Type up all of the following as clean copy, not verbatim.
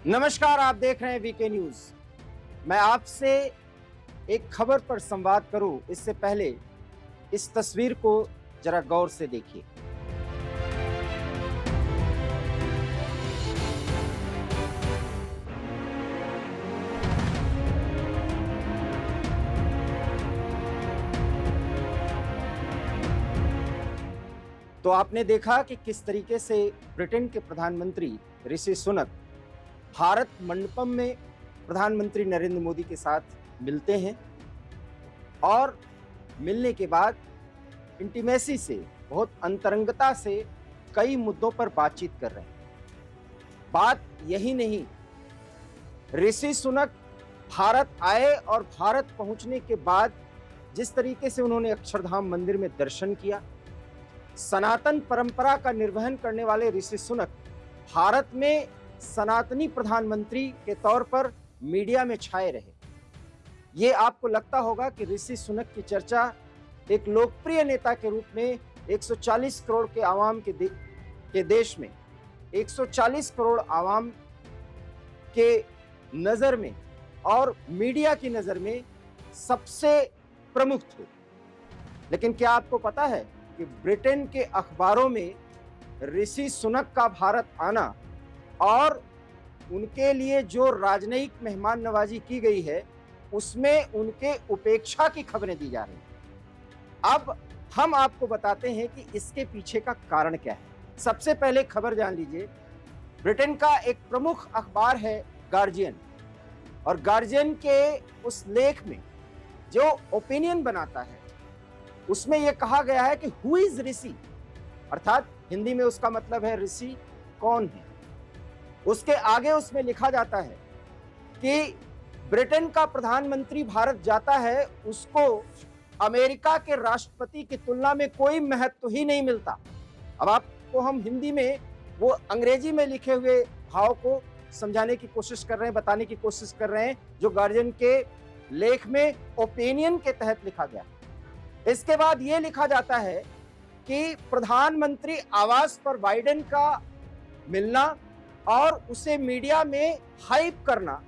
नमस्कार, आप देख रहे हैं वीके न्यूज। मैं आपसे एक खबर पर संवाद करूं इससे पहले इस तस्वीर को जरा गौर से देखिए। तो आपने देखा कि किस तरीके से ब्रिटेन के प्रधानमंत्री ऋषि सुनक भारत मंडपम में प्रधानमंत्री नरेंद्र मोदी के साथ मिलते हैं और मिलने के बाद इंटीमेसी से, बहुत अंतरंगता से कई मुद्दों पर बातचीत कर रहे हैं। बात यही नहीं, ऋषि सुनक भारत आए और भारत पहुंचने के बाद जिस तरीके से उन्होंने अक्षरधाम मंदिर में दर्शन किया, सनातन परंपरा का निर्वहन करने वाले ऋषि सुनक भारत में सनातनी प्रधानमंत्री के तौर पर मीडिया में छाए रहे। ये आपको लगता होगा कि ऋषि सुनक की चर्चा एक लोकप्रिय नेता के रूप में 140 करोड़ के आवाम के देश में 140 करोड़ आवाम के नज़र में और मीडिया की नज़र में सबसे प्रमुख थे। लेकिन क्या आपको पता है कि ब्रिटेन के अखबारों में ऋषि सुनक का भारत आना और उनके लिए जो राजनयिक मेहमान नवाजी की गई है उसमें उनके उपेक्षा की खबरें दी जा रही हैं। अब हम आपको बताते हैं कि इसके पीछे का कारण क्या है। सबसे पहले खबर जान लीजिए। ब्रिटेन का एक प्रमुख अखबार है गार्जियन, और गार्जियन के उस लेख में जो ओपिनियन बनाता है उसमें यह कहा गया है कि हु इज ऋषि, अर्थात हिंदी में उसका मतलब है ऋषि कौन है। उसके आगे उसमें लिखा जाता है कि ब्रिटेन का प्रधानमंत्री भारत जाता है, उसको अमेरिका के राष्ट्रपति की तुलना में कोई महत्व ही नहीं मिलता। अब आपको हम हिंदी में वो अंग्रेजी में लिखे हुए भाव को समझाने की कोशिश कर रहे हैं, बताने की कोशिश कर रहे हैं, जो गार्जियन के लेख में ओपिनियन के तहत लिखा गया। इसके बाद ये लिखा जाता है कि प्रधानमंत्री आवास पर बाइडेन का मिलना और उसे मीडिया में हाइप करना,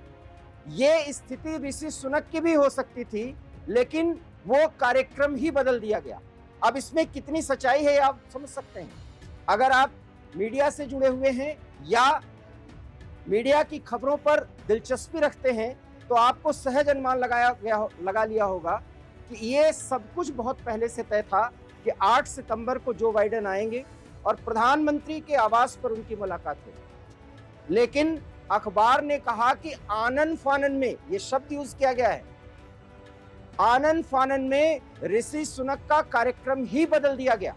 ये स्थिति ऋषि सुनक की भी हो सकती थी, लेकिन वो कार्यक्रम ही बदल दिया गया। अब इसमें कितनी सच्चाई है आप समझ सकते हैं। अगर आप मीडिया से जुड़े हुए हैं या मीडिया की खबरों पर दिलचस्पी रखते हैं तो आपको सहज अनुमान लगा लिया होगा कि ये सब कुछ बहुत पहले से तय था कि 8 सितंबर को जो बाइडेन आएंगे और प्रधानमंत्री के आवास पर उनकी मुलाकात होगी। लेकिन अखबार ने कहा कि आनन फानन में, यह शब्द यूज किया गया है, आनन फानन में ऋषि सुनक का कार्यक्रम ही बदल दिया गया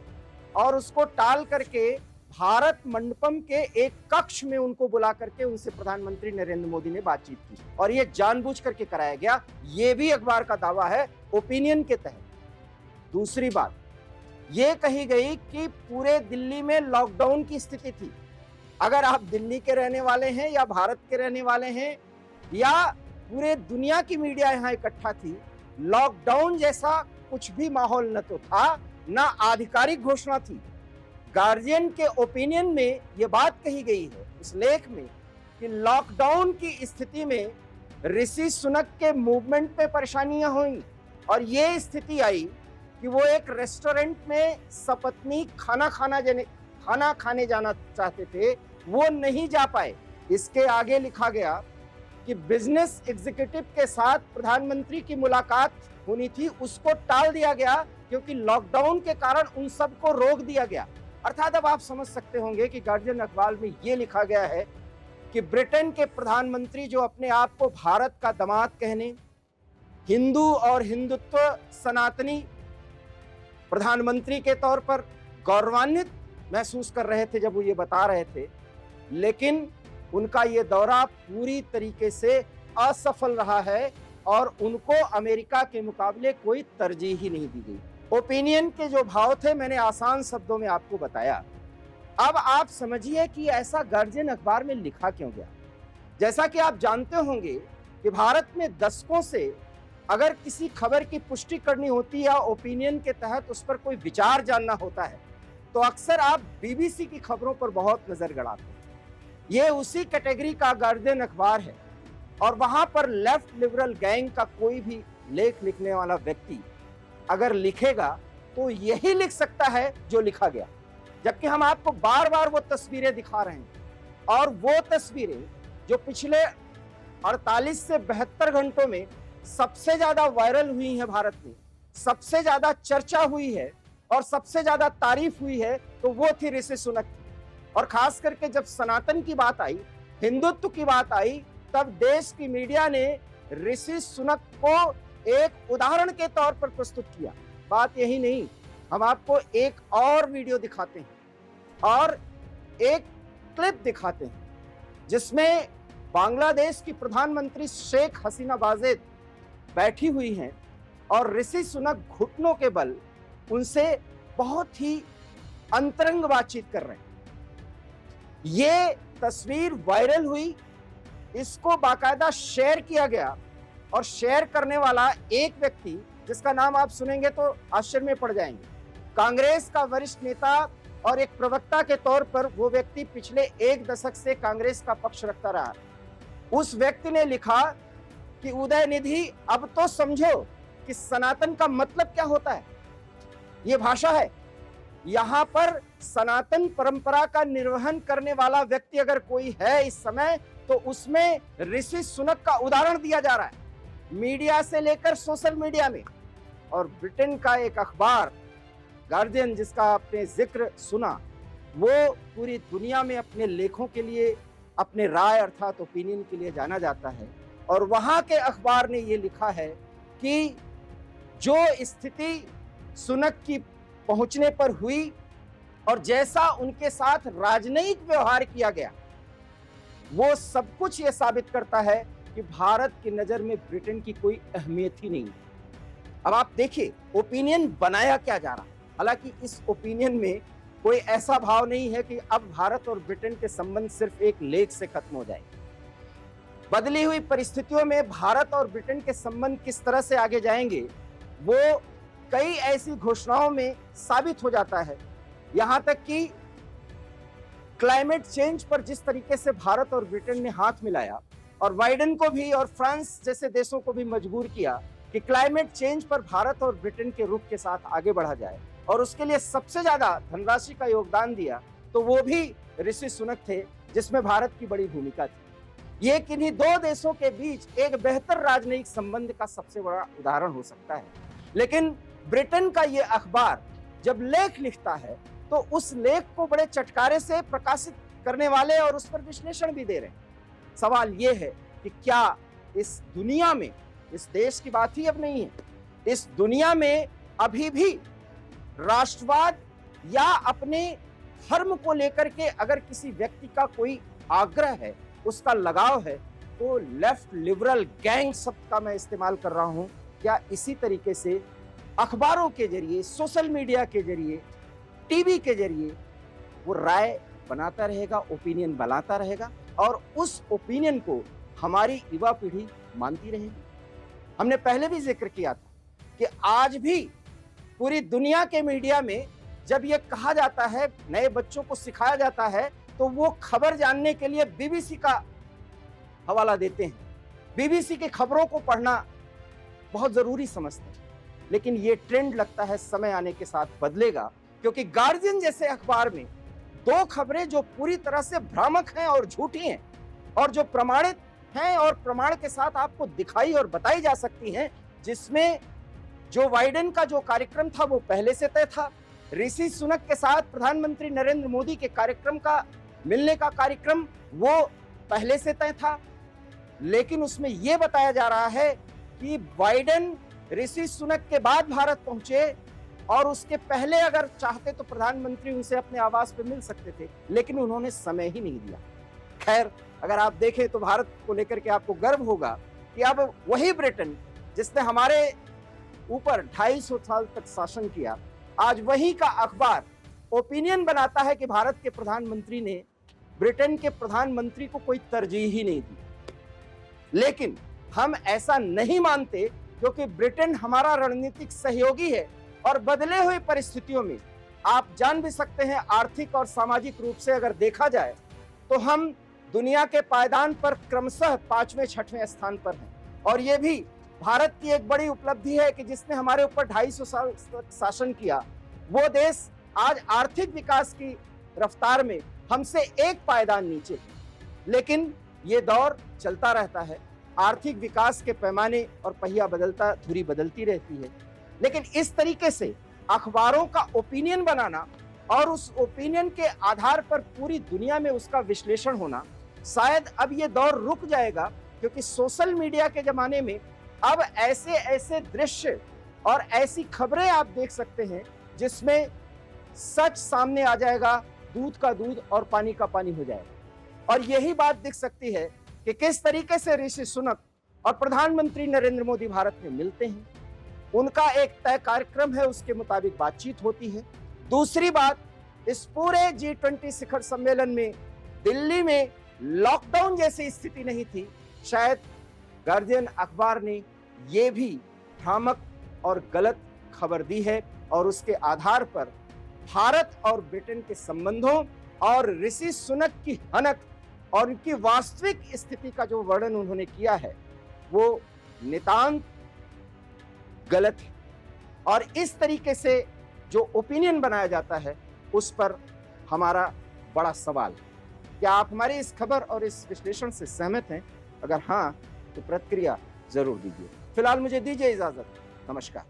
और उसको टाल करके भारत मंडपम के एक कक्ष में उनको बुला करके उनसे प्रधानमंत्री नरेंद्र मोदी ने बातचीत की, और यह जानबूझ करके कराया गया। यह भी अखबार का दावा है ओपिनियन के तहत। दूसरी बात यह कही गई कि पूरे दिल्ली में लॉकडाउन की स्थिति थी। अगर आप दिल्ली के रहने वाले हैं या भारत के रहने वाले हैं या पूरे दुनिया की मीडिया यहां इकट्ठा थी, लॉकडाउन जैसा कुछ भी माहौल न तो था, ना आधिकारिक घोषणा थी। गार्जियन के ओपिनियन में यह बात कही गई है इस लेख में कि लॉकडाउन की स्थिति में ऋषि सुनक के मूवमेंट पे परेशानियां हुई और ये स्थिति आई कि वो एक रेस्टोरेंट में सपत्नी खाना खाने जाना चाहते थे, वो नहीं जा पाए। इसके आगे लिखा गया कि बिजनेस एग्जीक्यूटिव के साथ प्रधानमंत्री की मुलाकात होनी थी, उसको टाल दिया गया क्योंकि लॉकडाउन के कारण उन सबको रोक दिया गया। अर्थात अब आप समझ सकते होंगे कि गार्जियन अखबार में यह लिखा गया है कि ब्रिटेन के प्रधानमंत्री जो अपने आप को भारत का दामाद कहने, हिंदू और हिंदुत्व सनातनी प्रधानमंत्री के तौर पर गौरवान्वित महसूस कर रहे थे जब वो ये बता रहे थे, लेकिन उनका ये दौरा पूरी तरीके से असफल रहा है और उनको अमेरिका के मुकाबले कोई तरजीह ही नहीं दी गई। ओपिनियन के जो भाव थे मैंने आसान शब्दों में आपको बताया। अब आप समझिए कि ऐसा गार्जियन अखबार में लिखा क्यों गया। जैसा कि आप जानते होंगे कि भारत में दशकों से अगर किसी खबर की पुष्टि करनी होती है या ओपिनियन के तहत उस पर कोई विचार जानना होता है तो अक्सर आप बीबीसी की खबरों पर बहुत नजर गड़ाते हैं। ये उसी कैटेगरी का गार्डियन अखबार है और वहां पर लेफ्ट लिबरल गैंग का कोई भी लेख लिखने वाला व्यक्ति अगर लिखेगा तो यही लिख सकता है जो लिखा गया, जबकि हम आपको बार बार वो तस्वीरें दिखा रहे हैं और वो तस्वीरें जो पिछले 48 से 72 घंटों में सबसे ज्यादा वायरल हुई है, भारत में सबसे ज्यादा चर्चा हुई है और सबसे ज्यादा तारीफ हुई है, तो वो थी ऋषि सुनक की। और खास करके जब सनातन की बात आई, हिंदुत्व की बात आई, तब देश की मीडिया ने ऋषि सुनक को एक उदाहरण के तौर पर प्रस्तुत किया। बात यही नहीं, हम आपको एक और वीडियो दिखाते हैं और एक क्लिप दिखाते हैं जिसमें बांग्लादेश की प्रधानमंत्री शेख हसीना वाजेद बैठी हुई हैं और ऋषि सुनक घुटनों के बल उनसे बहुत ही अंतरंग बातचीत कर रहे हैं। ये तस्वीर वायरल हुई, इसको बाकायदा शेयर किया गया और शेयर करने वाला एक व्यक्ति जिसका नाम आप सुनेंगे तो आश्चर्य में पड़ जाएंगे। कांग्रेस का वरिष्ठ नेता और एक प्रवक्ता के तौर पर वो व्यक्ति पिछले 1 दशक से कांग्रेस का पक्ष रखता रहा। उस व्यक्ति ने लिखा कि उदयनिधि अब तो समझो कि सनातन का मतलब क्या होता है। ये भाषा है। यहां पर सनातन परंपरा का निर्वहन करने वाला व्यक्ति अगर कोई है इस समय तो उसमें ऋषि सुनक का उदाहरण दिया जा रहा है, मीडिया से लेकर सोशल मीडिया में। और ब्रिटेन का एक अखबार गार्डियन जिसका आपने जिक्र सुना, वो पूरी दुनिया में अपने लेखों के लिए, अपने राय अर्थात ओपिनियन के लिए जाना जाता है। और वहां के अखबार ने ये लिखा है कि जो स्थिति सुनक की पहुंचने पर हुई और जैसा उनके साथ राजनयिक व्यवहार किया गया, वो सब कुछ ये साबित करता है कि भारत की नजर में ब्रिटेन की कोई अहमियत ही नहीं है। अब आप देखिए ओपिनियन बनाया क्या जा रहा है। हालांकि इस ओपिनियन में कोई ऐसा भाव नहीं है कि अब भारत और ब्रिटेन के संबंध सिर्फ एक लेख से खत्म हो जाए। बदली हुई परिस्थितियों में भारत और ब्रिटेन के संबंध किस तरह से आगे जाएंगे वो कई ऐसी घोषणाओं में साबित हो जाता है। यहां तक कि क्लाइमेट चेंज पर जिस तरीके से भारत और ब्रिटेन ने हाथ मिलाया और बाइडेन को भी और फ्रांस जैसे देशों को भी मजबूर किया कि क्लाइमेट चेंज पर भारत और ब्रिटेन के रुख के साथ आगे बढ़ा जाए, और उसके लिए सबसे ज्यादा धनराशि का योगदान दिया तो वो भी ऋषि सुनक थे, जिसमें भारत की बड़ी भूमिका थी। ये किन्हीं 2 देशों के बीच एक बेहतर राजनयिक संबंध का सबसे बड़ा उदाहरण हो सकता है। लेकिन ब्रिटेन का ये अखबार जब लेख लिखता है तो उस लेख को बड़े चटकारे से प्रकाशित करने वाले और उस पर विश्लेषण भी दे रहे हैं। सवाल ये है कि क्या इस दुनिया में, इस देश की बात ही अब नहीं है, इस दुनिया में अभी भी राष्ट्रवाद या अपने धर्म को लेकर के अगर किसी व्यक्ति का कोई आग्रह है, उसका लगाव है, तो लेफ्ट लिबरल गैंग शब्द का मैं इस्तेमाल कर रहा हूं, क्या इसी तरीके से अखबारों के जरिए, सोशल मीडिया के जरिए, टीवी के जरिए वो राय बनाता रहेगा, ओपिनियन बनाता रहेगा और उस ओपिनियन को हमारी युवा पीढ़ी मानती रहेगी। हमने पहले भी जिक्र किया था कि आज भी पूरी दुनिया के मीडिया में जब ये कहा जाता है, नए बच्चों को सिखाया जाता है, तो वो खबर जानने के लिए बीबीसी का हवाला देते हैं। बीबीसी की खबरों को पढ़ना बहुत जरूरी समझते हैं। लेकिन ये ट्रेंड लगता है समय आने के साथ बदलेगा, क्योंकि गार्जियन जैसे अखबार में 2 खबरें जो पूरी तरह से भ्रामक हैं और झूठी हैं और जो प्रमाणित हैं और प्रमाण के साथ आपको दिखाई और बताई जा सकती हैं, जिसमें जो बाइडेन का जो कार्यक्रम था वो पहले से तय था, ऋषि सुनक के साथ प्रधानमंत्री नरेंद्र मोदी के कार्यक्रम का मिलने का कार्यक्रम वो पहले से तय था, लेकिन उसमें यह बताया जा रहा है कि बाइडेन ऋषि सुनक के बाद भारत पहुंचे और उसके पहले अगर चाहते तो प्रधानमंत्री उनसे अपने आवास पे मिल सकते थे, लेकिन उन्होंने समय ही नहीं दिया। खैर, अगर आप देखें तो भारत को लेकर के आपको गर्व होगा कि अब वही ब्रिटेन जिसने हमारे ऊपर 250 साल तक शासन किया, आज वही का अखबार ओपिनियन बनाता है कि भारत के प्रधानमंत्री ने ब्रिटेन के प्रधानमंत्री को कोई तरजीह ही नहीं दी। लेकिन हम ऐसा नहीं मानते, क्योंकि ब्रिटेन हमारा रणनीतिक सहयोगी है और बदले हुई परिस्थितियों में आप जान भी सकते हैं, आर्थिक और सामाजिक रूप से अगर देखा जाए तो हम दुनिया के पायदान पर क्रमशः 5वें 6वें स्थान पर हैं। और ये भी भारत की एक बड़ी उपलब्धि है कि जिसने हमारे ऊपर 250 साल शासन किया, वो देश आज आर्थिक विकास की रफ्तार में हमसे एक पायदान नीचे है। लेकिन ये दौर चलता रहता है, आर्थिक विकास के पैमाने और पहिया बदलता, धुरी बदलती रहती है। लेकिन इस तरीके से अखबारों का ओपिनियन बनाना और उस ओपिनियन के आधार पर पूरी दुनिया में उसका विश्लेषण होना, शायद अब ये दौर रुक जाएगा, क्योंकि सोशल मीडिया के जमाने में अब ऐसे ऐसे दृश्य और ऐसी खबरें आप देख सकते हैं जिसमें सच सामने आ जाएगा, दूध का दूध और पानी का पानी हो जाएगा। और यही बात दिख सकती है कि किस तरीके से ऋषि सुनक और प्रधानमंत्री नरेंद्र मोदी भारत में मिलते हैं। उनका एक तय कार्यक्रम है, उसके मुताबिक बातचीत होती है। दूसरी बात, इस पूरे G20 शिखर सम्मेलन में दिल्ली में लॉकडाउन जैसी स्थिति नहीं थी। शायद गार्जियन अखबार ने ये भी भ्रामक और गलत खबर दी है और उसके आधार पर भारत और ब्रिटेन के संबंधों और ऋषि सुनक की हनक और उनकी वास्तविक स्थिति का जो वर्णन उन्होंने किया है वो नितांत गलत है। और इस तरीके से जो ओपिनियन बनाया जाता है उस पर हमारा बड़ा सवाल है। क्या आप हमारी इस खबर और इस विश्लेषण से सहमत हैं? अगर हाँ तो प्रतिक्रिया जरूर दीजिए। फिलहाल मुझे दीजिए इजाजत। नमस्कार।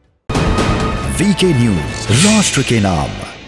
वीके न्यूज, राष्ट्र के नाम।